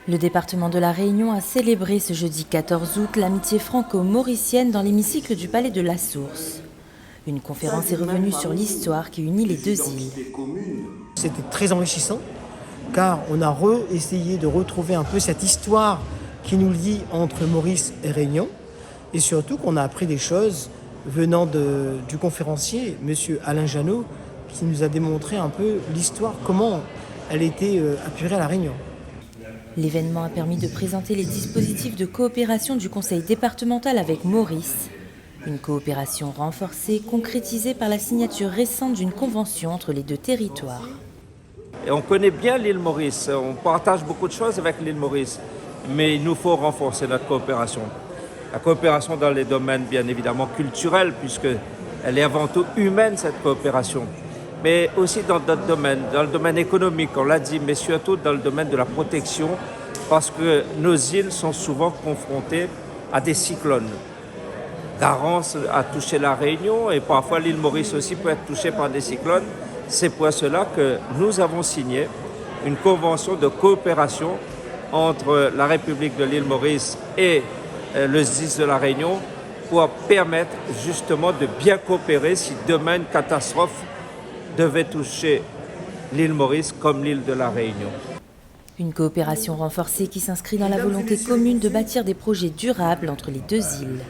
Le département de la Réunion a célébré ce jeudi 14 août l'amitié franco-mauricienne dans l'hémicycle du Palais de la Source. Une conférence est revenue sur l'histoire qui unit les deux îles. C'était très enrichissant car on a essayé de retrouver un peu cette histoire qui nous lie entre Maurice et Réunion et surtout qu'on a appris des choses venant du conférencier, M. Alain Janot, qui nous a démontré un peu l'histoire, comment elle était apurée à la Réunion. L'événement a permis de présenter les dispositifs de coopération du conseil départemental avec Maurice. Une coopération renforcée, concrétisée par la signature récente d'une convention entre les deux territoires. Et on connaît bien l'île Maurice, on partage beaucoup de choses avec l'île Maurice, mais il nous faut renforcer notre coopération. La coopération dans les domaines bien évidemment culturels, puisqu'elle est avant tout humaine cette coopération, mais aussi dans d'autres domaines, dans le domaine économique, on l'a dit, mais surtout dans le domaine de la protection, parce que nos îles sont souvent confrontées à des cyclones. Garance a touché la Réunion et parfois l'île Maurice aussi peut être touchée par des cyclones. C'est pour cela que nous avons signé une convention de coopération entre la République de l'île Maurice et le SDIS de la Réunion pour permettre justement de bien coopérer si demain une catastrophe devait toucher l'île Maurice comme l'île de la Réunion. Une coopération renforcée qui s'inscrit dans la volonté commune de bâtir des projets durables entre les deux îles.